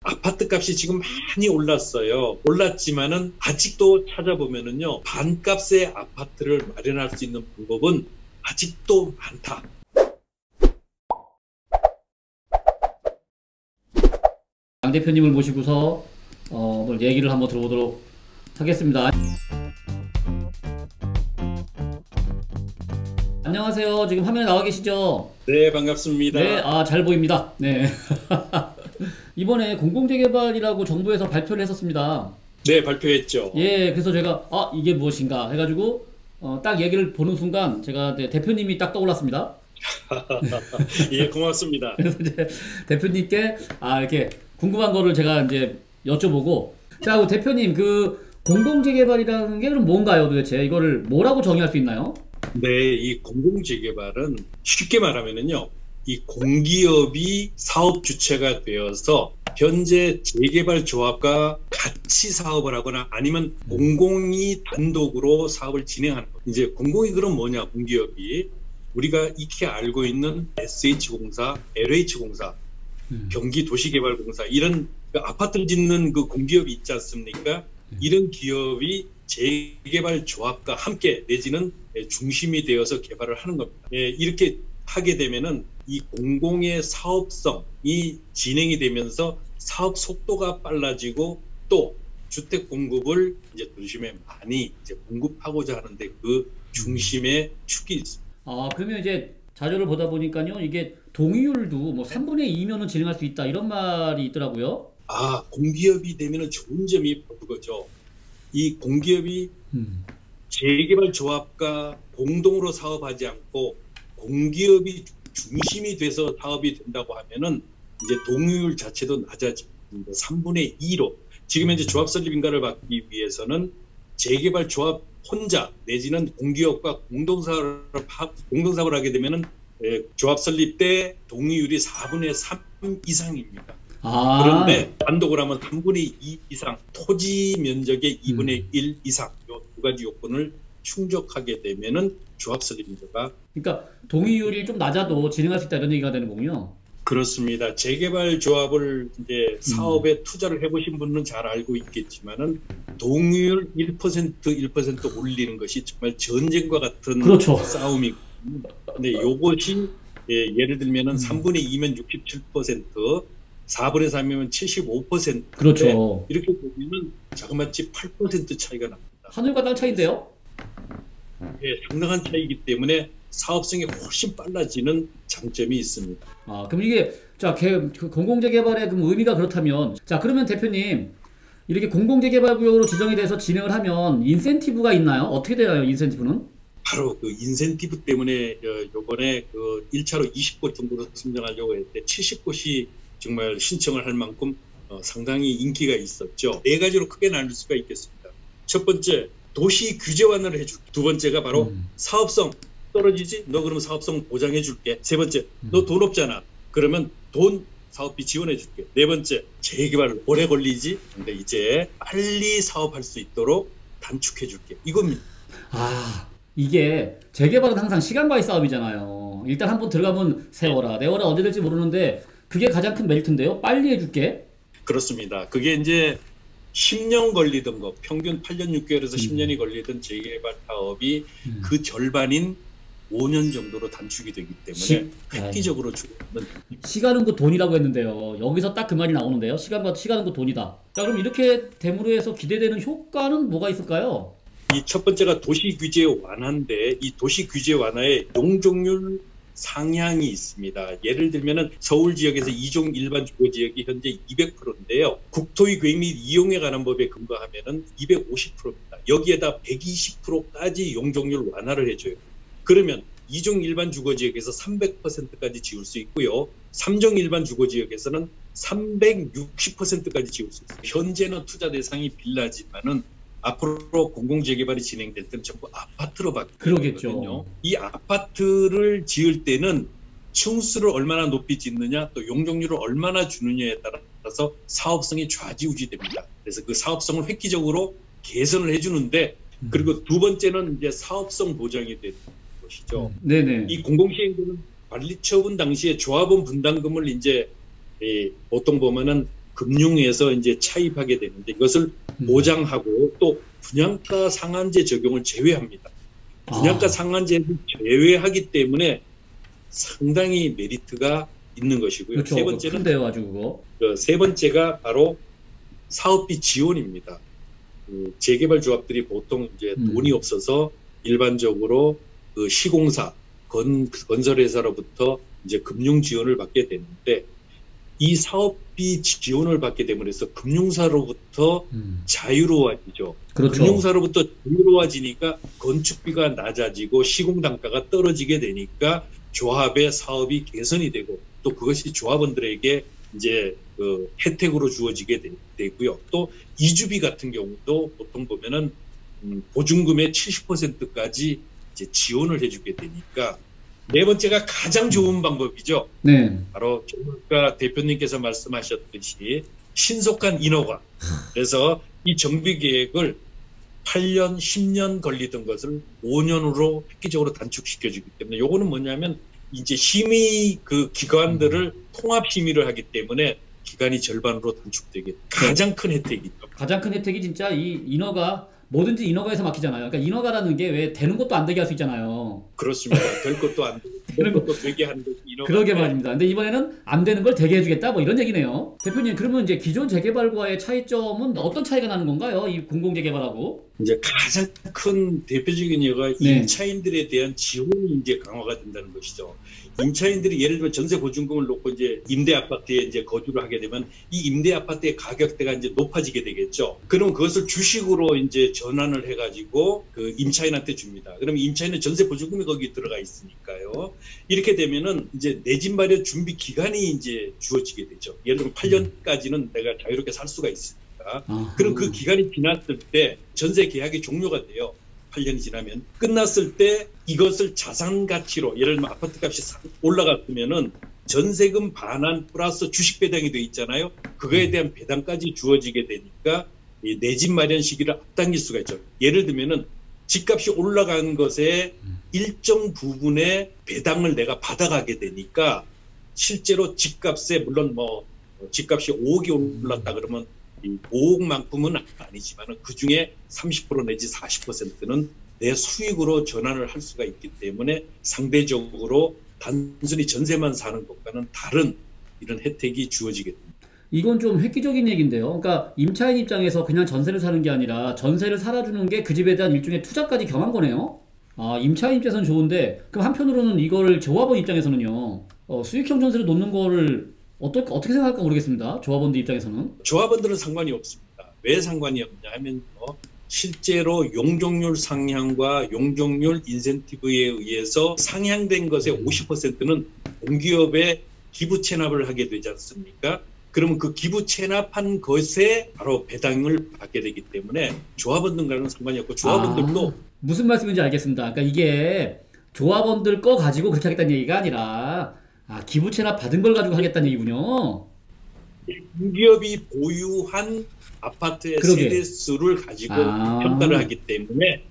아파트 값이 지금 많이 올랐어요. 올랐지만은 아직도 찾아보면은요, 반값의 아파트를 마련할 수 있는 방법은 아직도 많다. 양 대표님을 모시고서 오늘 얘기를 한번 들어보도록 하겠습니다. 안녕하세요. 지금 화면에 나와 계시죠? 네, 반갑습니다. 네, 잘 보입니다. 네. 이번에 공공재개발이라고 정부에서 발표를 했었습니다. 네, 발표했죠. 예, 그래서 제가 이게 무엇인가 해가지고 딱 얘기를 보는 순간 제가 대표님이 딱 떠올랐습니다. 예, 고맙습니다. 그래서 이제 대표님께 이렇게 궁금한 거를 제가 이제 여쭤보고, 자, 그 대표님, 그 공공재개발이라는 게 그럼 뭔가요, 도대체? 이거를 뭐라고 정의할 수 있나요? 네, 이 공공재개발은 쉽게 말하면은요, 이 공기업이 사업 주체가 되어서 현재 재개발조합과 같이 사업을 하거나 아니면 공공이 단독으로 사업을 진행하는 것. 이제 공공이 그럼 뭐냐, 공기업이 우리가 익히 알고 있는 SH공사, LH공사, 경기도시개발공사 이런 그 아파트를 짓는 그 공기업이 있지 않습니까? 이런 기업이 재개발조합과 함께 내지는 중심이 되어서 개발을 하는 겁니다. 이렇게 하게 되면은 이 공공의 사업성이 진행이 되면서 사업 속도가 빨라지고 또 주택 공급을 이제 도심에 많이 이제 공급하고자 하는데 그 중심에 축이 있습니다. 그러면 이제 자료를 보다 보니까요, 이게 동의율도 뭐 3분의 2면은 진행할 수 있다 이런 말이 있더라고요. 공기업이 되면은 좋은 점이 그거죠. 이 공기업이 재개발조합과 공동으로 사업하지 않고 공기업이 중심이 돼서 사업이 된다고 하면은 이제 동의율 자체도 낮아집니다. 3분의 2로. 지금 현재 조합 설립 인가를 받기 위해서는 재개발조합 혼자 내지는 공기업과 공동사업을 하게 되면은 조합 설립 때 동의율이 4분의 3 이상입니다. 그런데 단독을 하면 3분의 2 이상, 토지 면적의 2분의 1 이상, 이 두 가지 요건을 충족하게 되면은 조합 설립 인가가. 그러니까 동의율이 좀 낮아도 진행할 수 있다 이런 얘기가 되는 거군요. 그렇습니다. 재개발 조합을 이제 사업에 투자를 해보신 분은 잘 알고 있겠지만은 동의율 1% 올리는 것이 정말 전쟁과 같은 그렇죠. 싸움이고, 근데 요것이 예를 들면은 3분의 2면 67%, 4분의 3이면 75%. 그렇죠. 이렇게 보면은 자그마치 8% 차이가 납니다. 하늘과 땅 차이인데요? 상당한 차이이기 때문에 사업성이 훨씬 빨라지는 장점이 있습니다. 그럼 이게 그 공공재개발의 그 의미가 그렇다면, 자, 그러면 대표님, 이렇게 공공재개발구역으로 지정이 돼서 진행을 하면 인센티브가 있나요? 어떻게 되나요, 인센티브는? 바로 그 인센티브 때문에 요번에 그 1차로 20곳 정도로 선정하려고 했는데 70곳이 정말 신청을 할 만큼 상당히 인기가 있었죠. 네 가지로 크게 나눌 수가 있겠습니다. 첫 번째, 도시 규제 완화를 해줄게. 두 번째가 바로 사업성 떨어지지? 너 그러면 사업성 보장해 줄게. 세 번째, 너 돈 없잖아. 그러면 돈 사업비 지원해 줄게. 네 번째, 재개발 오래 걸리지? 근데 이제 빨리 사업할 수 있도록 단축해 줄게. 이겁니다. 이게 재개발은 항상 시간과의 싸움이잖아요. 일단 한번 들어가면 세워라 내워라 언제 될지 모르는데 그게 가장 큰 메리트인데요. 빨리 해줄게. 그렇습니다. 그게 이제 10년 걸리던 거, 평균 8년 6개월에서 10년이 걸리던 재개발 사업이 그 절반인 5년 정도로 단축이 되기 때문에 획기적으로 줄어드는. 시간은 곧 돈이라고 했는데요. 여기서 딱 그 말이 나오는데요. 시간은 곧 돈이다. 자, 그럼 이렇게 됨으로 해서 기대되는 효과는 뭐가 있을까요? 이 첫 번째가 도시 규제 완화인데, 이 도시 규제 완화에 용적률 상향이 있습니다. 예를 들면은 서울 지역에서 2종 일반 주거 지역이 현재 200%인데요. 국토의 계획 및 이용에 관한 법에 근거하면은 250%입니다. 여기에다 120%까지 용적률 완화를 해줘요. 그러면 2종 일반 주거 지역에서 300%까지 지을 수 있고요. 3종 일반 주거 지역에서는 360%까지 지을 수 있어요. 현재는 투자 대상이 빌라지만은 앞으로 공공재개발이 진행될 때는 전부 아파트로 바뀌거든요. 이 아파트를 지을 때는 층수를 얼마나 높이 짓느냐, 또 용적률을 얼마나 주느냐에 따라서 사업성이 좌지우지됩니다. 그래서 그 사업성을 획기적으로 개선을 해주는데, 그리고 두 번째는 이제 사업성 보장이 되는 것이죠. 네네. 이 공공시행되는 관리처분 당시에 조합원 분담금을 이제 보통 보면은 금융에서 이제 차입하게 되는데 이것을 보장하고 또 분양가 상한제 적용을 제외합니다. 분양가 상한제를 제외하기 때문에 상당히 메리트가 있는 것이고요. 그렇죠. 세 번째는 큰데요, 아주 그거. 세 번째가 바로 사업비 지원입니다. 재개발 조합들이 보통 이제 돈이 없어서 일반적으로 그 시공사, 건설회사로부터 이제 금융 지원을 받게 되는데 이 사업비 지원을 받게 되면서 금융사로부터 자유로워지죠. 그렇죠. 금융사로부터 자유로워지니까 건축비가 낮아지고 시공 단가가 떨어지게 되니까 조합의 사업이 개선이 되고 또 그것이 조합원들에게 이제 그 혜택으로 주어지게 되고요. 또 이주비 같은 경우도 보통 보면은 보증금의 70%까지 이제 지원을 해주게 되니까 네 번째가 가장 좋은 방법이죠. 네. 바로 아까 대표님께서 말씀하셨듯이 신속한 인허가. 그래서 이 정비 계획을 8년, 10년 걸리던 것을 5년으로 획기적으로 단축시켜주기 때문에 요거는 뭐냐면 이제 심의 그 기관들을 통합 심의를 하기 때문에 기간이 절반으로 단축되게 가장 큰 혜택이죠. 가장 큰 혜택이 진짜 이 인허가 뭐든지 인허가에서 막히잖아요. 그러니까 인허가라는 게 왜 되는 것도 안 되게 할 수 있잖아요. 그렇습니다. 될 것도 안 되고 되는 것도 되게 하는 것이 인허가. 그러게 말입니다. 근데 이번에는 안 되는 걸 되게 해주겠다 뭐 이런 얘기네요. 대표님 그러면 이제 기존 재개발과의 차이점은 어떤 차이가 나는 건가요? 이 공공재개발하고? 이제 가장 큰 대표적인 이유가 네. 임차인들에 대한 지원이 이제 강화가 된다는 것이죠. 임차인들이 예를 들면 전세 보증금을 놓고 이제 임대 아파트에 이제 거주를 하게 되면 이 임대 아파트의 가격대가 이제 높아지게 되겠죠. 그럼 그것을 주식으로 이제 전환을 해가지고 그 임차인한테 줍니다. 그럼 임차인은 전세 보증금이 거기 들어가 있으니까요. 이렇게 되면은 이제 내 집 마련 준비 기간이 이제 주어지게 되죠. 예를 들면 8년까지는 내가 자유롭게 살 수가 있습니다. 그럼 그 기간이 지났을 때 전세 계약이 종료가 돼요. 8년이 지나면 끝났을 때 이것을 자산 가치로 예를 들면 아파트 값이 올라갔으면은 전세금 반환 플러스 주식 배당이 돼 있잖아요. 그거에 대한 배당까지 주어지게 되니까 내 집 마련 시기를 앞당길 수가 있죠. 예를 들면은 집값이 올라간 것에 일정 부분의 배당을 내가 받아가게 되니까 실제로 집값에 물론 뭐 집값이 5억이 올랐다 그러면 5억만큼은 아니지만 그 중에 30% 내지 40%는 내 수익으로 전환을 할 수가 있기 때문에 상대적으로 단순히 전세만 사는 것과는 다른 이런 혜택이 주어지게 됩니다. 이건 좀 획기적인 얘기인데요. 그러니까 임차인 입장에서 그냥 전세를 사는 게 아니라 전세를 살아주는 게 그 집에 대한 일종의 투자까지 경한 거네요. 아, 임차인 입장에서는 좋은데 그럼 한편으로는 이거를 조합원 입장에서는요. 수익형 전세를 놓는 거를 어떻게 생각할까 모르겠습니다. 조합원들 입장에서는. 조합원들은 상관이 없습니다. 왜 상관이 없냐 하면 실제로 용적률 상향과 용적률 인센티브에 의해서 상향된 것의 50%는 공기업에 기부 체납을 하게 되지 않습니까? 그러면 그 기부 체납한 것에 바로 배당을 받게 되기 때문에 조합원들과는 상관이 없고 조합원들도 무슨 말씀인지 알겠습니다. 그러니까 이게 조합원들 거 가지고 그렇게 하겠다는 얘기가 아니라 기부 체납 받은 걸 가지고 하겠다는 얘기군요. 공기업이 보유한 아파트의 세대 수를 가지고 평가를 하기 때문에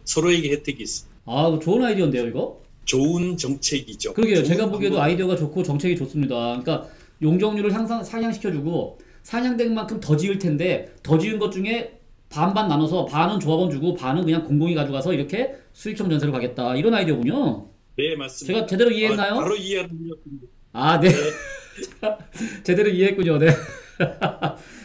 서로에게 혜택이 있습니다. 좋은 아이디어인데요, 이거? 좋은 정책이죠. 그러게요. 제가 보기에도 아이디어가 좋고 정책이 좋습니다. 그러니까 용적률을 항상 상향시켜주고 상향된 만큼 더 지을 텐데 더 지은 것 중에 반반 나눠서 반은 조합원 주고 반은 그냥 공공이 가져가서 이렇게 수익형 전세로 가겠다. 이런 아이디어군요. 네, 맞습니다. 제가 제대로 이해했나요? 바로 이해하는군요. 네. 제대로 이해했군요. 네.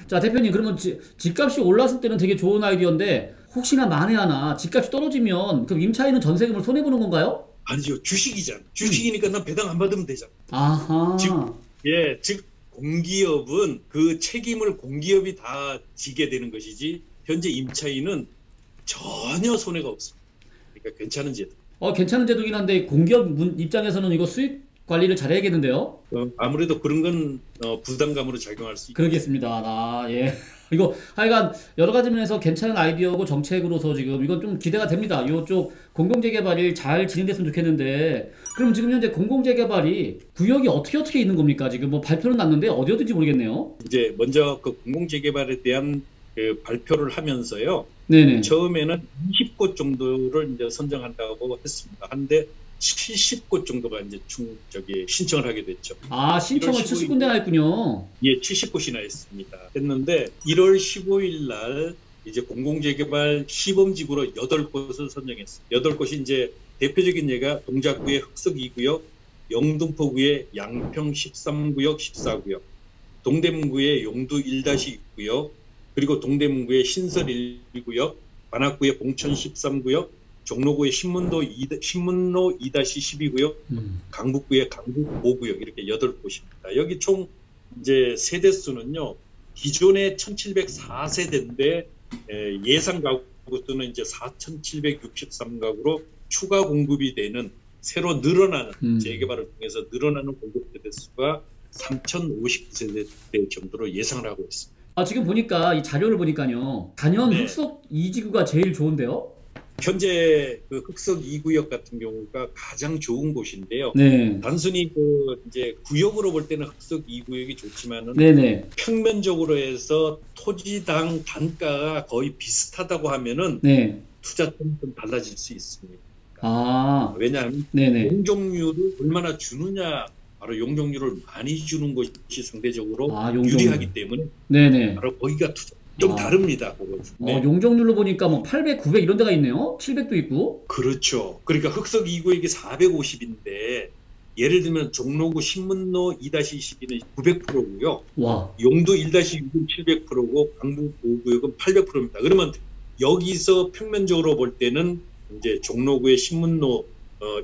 자, 대표님 그러면 집값이 올랐을 때는 되게 좋은 아이디어인데 혹시나 만에 하나 집값이 떨어지면 그럼 임차인은 전세금을 손해보는 건가요? 아니죠. 주식이잖아. 주식이니까 난 배당 안 받으면 되잖아. 아하. 즉 공기업은 그 책임을 공기업이 다 지게 되는 것이지 현재 임차인은 전혀 손해가 없습니다. 그러니까 괜찮은 제도. 괜찮은 제도긴 한데 공기업 입장에서는 이거 수익 관리를 잘해야겠는데요? 아무래도 그런 건 부담감으로 작용할 수 있죠. 그러겠습니다. 예. 이거 하여간 여러 가지 면에서 괜찮은 아이디어고 정책으로서 지금 이건 좀 기대가 됩니다. 이쪽 공공재개발이 잘 진행됐으면 좋겠는데 그럼 지금 현재 공공재개발이 구역이 어떻게 있는 겁니까? 지금 뭐 발표는 났는데 어디든지 모르겠네요. 이제 먼저 그 공공재개발에 대한 그 발표를 하면서요. 네네. 처음에는 20곳 정도를 이제 선정한다고 했습니다. 한데 70곳 정도가 이제 신청을 하게 됐죠. 아, 신청을 70군데나 했군요. 예, 70곳이나 했는데 1월 15일 날 이제 공공재개발 시범지구로 8곳을 선정했어요. 8곳이 이제 대표적인 예가 동작구의 흑석 2구역, 영등포구의 양평 13구역, 14구역, 동대문구의 용두 1-6구역, 그리고 동대문구의 신설 1구역, 관악구의 봉천 13구역, 종로구의 신문로 2-12구역, 강북구의 강북 5구역 이렇게 8곳입니다. 여기 총 이제 세대 수는요. 기존의 1704세대인데 예상 가구 수는 이제 4763가구로 추가 공급이 되는 새로 늘어나는 재개발을 통해서 늘어나는 공급 세대 수가 3059세대 정도로 예상을 하고 있습니다. 아, 지금 보니까 이 자료를 보니까요. 단연 네. 흑석 2지구가 제일 좋은데요? 현재 그 흑석 2구역 같은 경우가 가장 좋은 곳인데요. 네. 단순히 그 이제 구역으로 볼 때는 흑석 2구역이 좋지만은 네네. 평면적으로 해서 토지당 단가가 거의 비슷하다고 하면은 네. 투자점이 좀 달라질 수 있습니다. 아, 왜냐하면 네네. 용적률을 얼마나 주느냐, 바로 용적률을 많이 주는 것이 상대적으로 용적률. 유리하기 때문에 네네. 바로 거기가 좀 다릅니다. 네. 용적률로 보니까 뭐 800, 900 이런 데가 있네요. 700도 있고. 그렇죠. 그러니까 흑석 2구역이 450인데 예를 들면 종로구 신문로 2-22는 900%고요. 와. 용두 1-6은 700%고 강북 5구역은 800%입니다. 그러면 여기서 평면적으로 볼 때는 이제 종로구의 신문로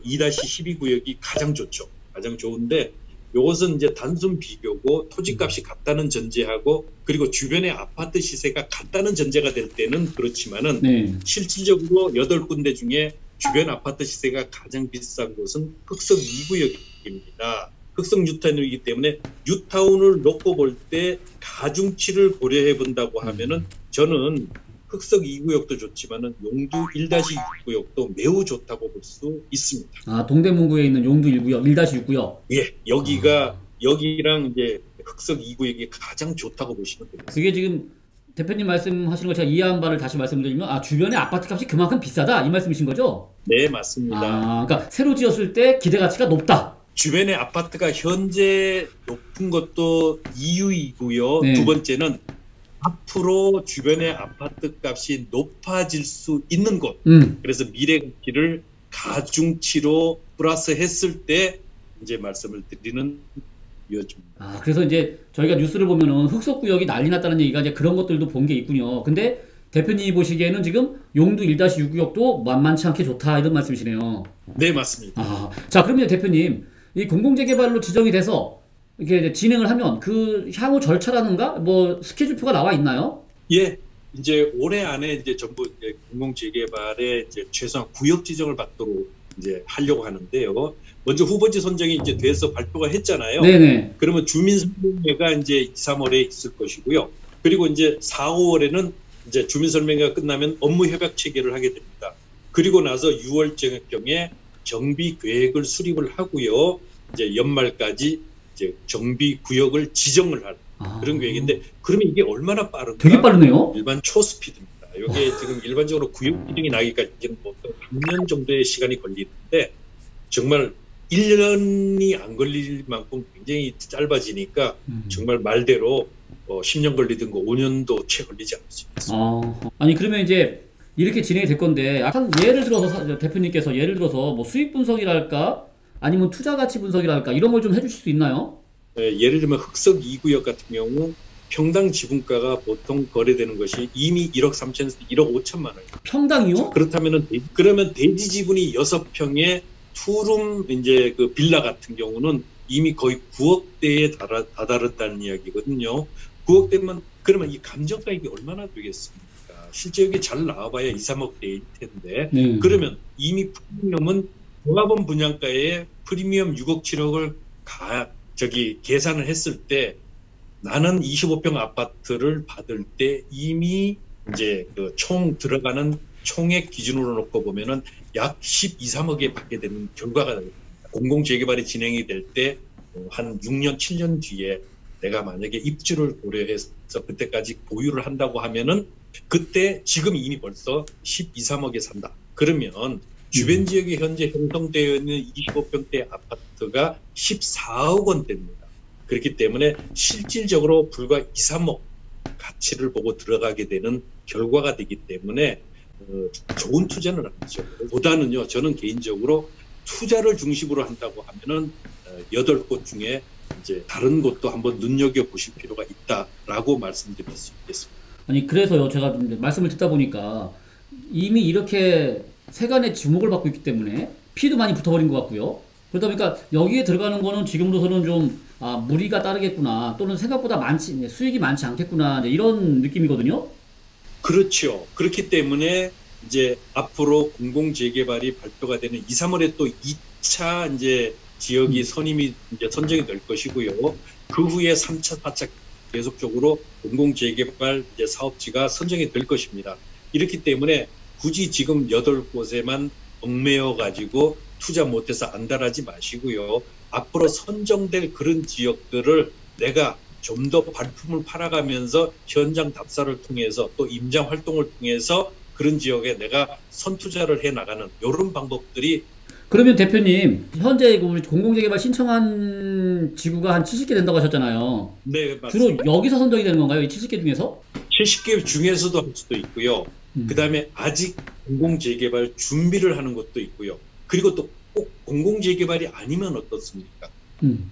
2-12구역이 가장 좋죠. 가장 좋은데 이것은 이제 단순 비교고 토지값이 같다는 전제하고 그리고 주변의 아파트 시세가 같다는 전제가 될 때는 그렇지만은 네. 실질적으로 8군데 중에 주변 아파트 시세가 가장 비싼 곳은 흑석 2구역입니다. 흑석 뉴타운이기 때문에 뉴타운을 놓고 볼 때 가중치를 고려해 본다고 하면은 저는 흑석 2구역도 좋지만은 용두 1-6구역도 매우 좋다고 볼 수 있습니다. 아, 동대문구에 있는 용두 1구역, 1-6구역. 예, 여기랑 이제 흑석 2구역이 가장 좋다고 보시면 됩니다. 그게 지금 대표님 말씀하시는 거 제가 이해한 바를 다시 말씀드리면, 주변에 아파트 값이 그만큼 비싸다 이 말씀이신 거죠? 네, 맞습니다. 그러니까 새로 지었을 때 기대 가치가 높다. 주변의 아파트가 현재 높은 것도 이유이고요. 네. 두 번째는 앞으로 주변의 아파트 값이 높아질 수 있는 곳. 그래서 미래 가치를 가중치로 플러스했을 때 이제 말씀을 드리는 이유입니다. 그래서 이제 저희가 뉴스를 보면은 흑석구역이 난리 났다는 얘기가 이제 그런 것들도 본 게 있군요. 근데 대표님이 보시기에는 지금 용두 1-6구역도 만만치 않게 좋다 이런 말씀이시네요. 네, 맞습니다. 자, 그러면 대표님, 이 공공재개발로 지정이 돼서 이렇게 이제 진행을 하면 그 향후 절차라든가 뭐 스케줄표가 나와 있나요? 예, 이제 올해 안에 이제 전부 이제 공공재개발에 이제 최소한 구역 지정을 받도록 이제 하려고 하는데요. 먼저 후보지 선정이 이제 돼서 발표가 했잖아요. 네네. 그러면 주민설명회가 이제 2, 3월에 있을 것이고요. 그리고 이제 4, 5월에는 이제 주민설명회가 끝나면 업무 협약 체결을 하게 됩니다. 그리고 나서 6월경에 정비 계획을 수립을 하고요. 이제 연말까지 이제 정비 구역을 지정을 할 그런 계획인데, 그러면 이게 얼마나 빠른가? 되게 빠르네요. 일반 초스피드입니다. 이게 지금 일반적으로 구역 지정이 나기까지 보통 3년 정도의 시간이 걸리는데 정말 1년이 안 걸릴 만큼 굉장히 짧아지니까 정말 말대로 10년 걸리든 거 5년도 채 걸리지 않을 수 있습니다. 아니 그러면 이제 이렇게 진행이 될 건데, 한 예를 들어서 대표님께서 예를 들어서 뭐 수익 분석이랄까 아니면 투자 가치 분석이랄까 이런 걸 좀 해주실 수 있나요? 네, 예를 들면 흑석 2구역 같은 경우 평당 지분가가 보통 거래되는 것이 이미 1억 3천에서 1억 5천만 원. 평당이요? 그러면 대지 지분이 6평에 투룸 이제 그 빌라 같은 경우는 이미 거의 9억대에 다다랐다는 이야기거든요. 9억대면 그러면 이 감정가액이 얼마나 되겠습니까? 실제 여기 잘 나와봐야 2, 3억대일 텐데. 네. 그러면 이미 프리미엄은 조합원 분양가에 프리미엄 6억 7억을 계산을 했을 때 나는 25평 아파트를 받을 때 이미 이제 그 총 들어가는 총액 기준으로 놓고 보면은 약 12, 3억에 받게 되는 결과가 됩니다. 공공재개발이 진행이 될 때 한 6년, 7년 뒤에 내가 만약에 입주를 고려해서 그때까지 보유를 한다고 하면은 그때 지금 이미 벌써 12, 3억에 산다. 그러면 주변 지역에 현재 형성되어 있는 25평대 아파트가 14억 원대입니다. 그렇기 때문에 실질적으로 불과 2, 3억 가치를 보고 들어가게 되는 결과가 되기 때문에 좋은 투자는 아니죠. 보다는요, 저는 개인적으로 투자를 중심으로 한다고 하면은 8곳 중에 이제 다른 곳도 한번 눈여겨보실 필요가 있다라고 말씀드릴 수 있겠습니다. 아니 그래서요, 제가 좀 말씀을 듣다 보니까 이미 이렇게 세간의 주목을 받고 있기 때문에 피도 많이 붙어버린 것 같고요. 그러다 보니까 여기에 들어가는 거는 지금으로서는 좀 무리가 따르겠구나, 또는 생각보다 수익이 많지 않겠구나, 이제 이런 느낌이거든요. 그렇죠. 그렇기 때문에 이제 앞으로 공공재개발이 발표가 되는 2, 3월에 또 2차 이제 지역이 선임이 이제 선정이 될 것이고요. 그 후에 3차, 4차 계속적으로 공공재개발 이제 사업지가 선정이 될 것입니다. 이렇기 때문에 굳이 지금 8곳에만 얽매여 가지고 투자 못해서 안달하지 마시고요. 앞으로 선정될 그런 지역들을 내가 좀 더 발품을 팔아가면서 현장 답사를 통해서 또 임장 활동을 통해서 그런 지역에 내가 선투자를 해나가는 이런 방법들이. 그러면 대표님, 현재 우리 공공재개발 신청한 지구가 한 70개 된다고 하셨잖아요. 네, 맞습니다. 주로 여기서 선정이 되는 건가요? 이 70개 중에서? 70개 중에서도 할 수도 있고요. 그 다음에 아직 공공재개발 준비를 하는 것도 있고요. 그리고 또 꼭 공공재개발이 아니면 어떻습니까?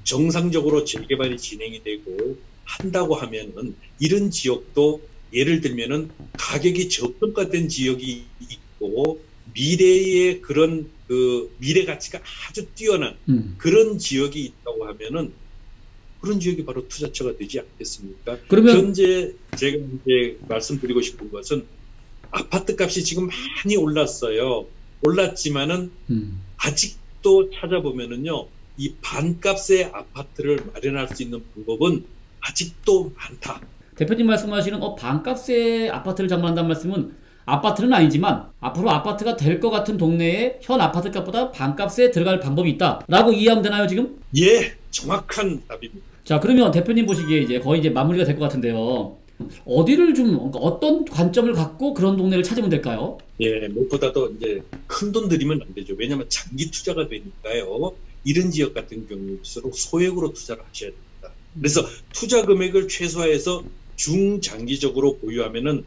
정상적으로 재개발이 진행이 되고 한다고 하면은 이런 지역도 예를 들면은 가격이 저평가된 지역이 있고 미래의 그런 미래 가치가 아주 뛰어난 그런 지역이 있다고 하면은 그런 지역이 바로 투자처가 되지 않겠습니까? 그러면 현재 제가 이제 말씀드리고 싶은 것은 아파트 값이 지금 많이 올랐어요. 올랐지만은 아직도 찾아보면은요, 이 반값의 아파트를 마련할 수 있는 방법은 아직도 많다. 대표님 말씀하시는 반값의 아파트를 장만한다는 말씀은 아파트는 아니지만 앞으로 아파트가 될 것 같은 동네에 현 아파트 값보다 반값에 들어갈 방법이 있다라고 이해하면 되나요, 지금? 예, 정확한 답입니다. 자, 그러면 대표님 보시기에 이제 거의 이제 마무리가 될 것 같은데요. 어디를 그러니까 어떤 관점을 갖고 그런 동네를 찾으면 될까요? 예, 무엇보다도 이제 큰 돈 들이면 안 되죠. 왜냐하면 장기 투자가 되니까요. 이런 지역 같은 경우일수록 소액으로 투자를 하셔야 됩니다. 그래서 투자 금액을 최소화해서 중장기적으로 보유하면은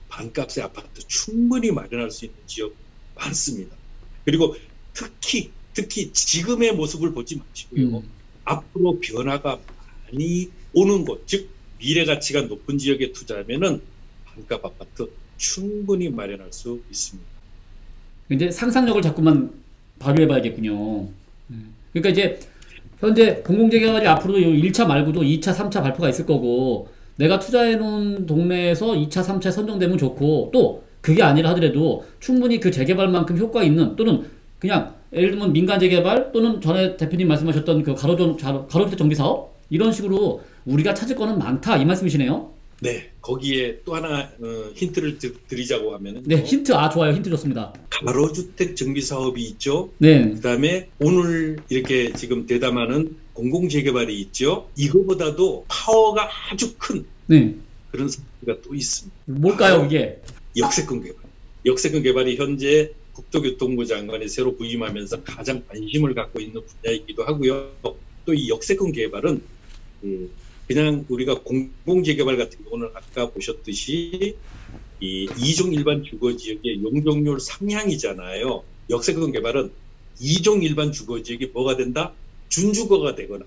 반값의 아파트 충분히 마련할 수 있는 지역 많습니다. 그리고 특히 지금의 모습을 보지 마시고요. 앞으로 변화가 많이 오는 곳, 즉 미래 가치가 높은 지역에 투자하면은 반값 아파트 충분히 마련할 수 있습니다. 이제 상상력을 자꾸만 발휘해봐야겠군요. 그러니까 이제 현재 공공재개발이 앞으로 1차 말고도 2차, 3차 발표가 있을 거고, 내가 투자해놓은 동네에서 2차, 3차 선정되면 좋고, 또 그게 아니라 하더라도 충분히 그 재개발만큼 효과 있는, 또는 그냥 예를 들면 민간 재개발, 또는 전에 대표님 말씀하셨던 그 가로주택 정비사업, 이런 식으로 우리가 찾을 거는 많다, 이 말씀이시네요. 네, 거기에 또 하나 힌트를 드리자고 하면은, 네, 힌트. 좋아요. 힌트 좋습니다. 가로주택 정비 사업이 있죠. 네. 그다음에 오늘 이렇게 지금 대담하는 공공재개발이 있죠. 이거보다도 파워가 아주 큰 네. 그런 사업가 또 있습니다. 뭘까요, 이게? 역세권 개발. 역세권 개발이 현재 국토교통부 장관이 새로 부임하면서 가장 관심을 갖고 있는 분야이기도 하고요. 또 이 역세권 개발은 그냥 우리가 공공재개발 같은 경우는 아까 보셨듯이 이 2종 일반 주거지역의 용적률 상향이잖아요. 역세권 개발은 2종 일반 주거지역이 뭐가 된다? 준주거가 되거나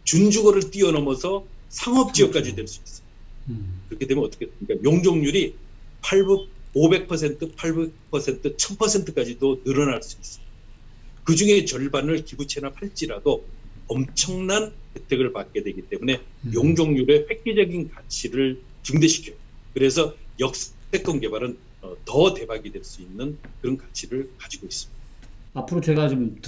준주거를 뛰어넘어서 상업지역까지 될 수 있어요. 그렇게 되면 어떻게 됩니까? 용적률이 500%, 800%, 1000%까지도 늘어날 수 있어요. 그 중에 절반을 기부 체납할지라도 엄청난 혜택을 받게 되기 때문에 용적률의 획기적인 가치를 증대시켜요. 그래서 역세권 개발은 더 대박이 될 수 있는 그런 가치를 가지고 있습니다. 앞으로 제가 좀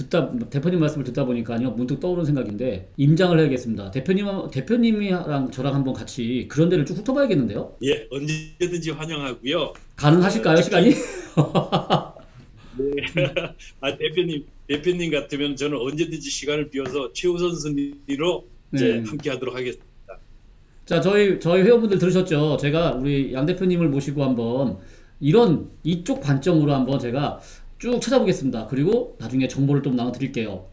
대표님 말씀을 듣다 보니까요, 문득 떠오르는 생각인데, 임장을 해야겠습니다. 대표님이랑 저랑 한번 같이 그런 데를 쭉 훑어봐야겠는데요? 예, 언제든지 환영하고요. 가능하실까요, 시간이? 네. 대표님 같으면 저는 언제든지 시간을 비워서 최우선 순위로 이제 함께 하도록 하겠습니다. 자, 저희 회원분들 들으셨죠? 제가 우리 양 대표님을 모시고 한번 이쪽 관점으로 한번 제가 쭉 찾아보겠습니다. 그리고 나중에 정보를 좀 나눠드릴게요.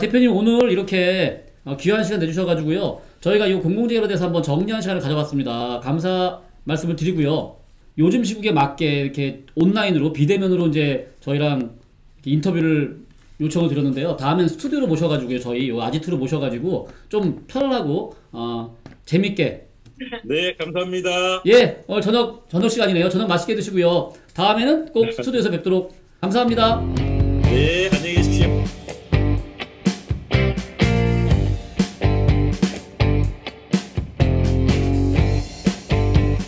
대표님 오늘 이렇게 귀한 시간 내주셔가지고요. 저희가 이 공공재개발에 대해서 한번 정리한 시간을 가져봤습니다. 감사 말씀을 드리고요. 요즘 시국에 맞게 이렇게 온라인으로 비대면으로 이제 저희랑 이렇게 인터뷰를 요청을 드렸는데요. 다음엔 스튜디오로 모셔가지고요. 저희 요 아지트로 모셔가지고 좀 편안하고 재밌게. 네, 감사합니다. 예, 오늘 저녁 시간이네요. 저녁 맛있게 드시고요. 다음에는 꼭 스튜디오에서 뵙도록 감사합니다. 네, 안녕히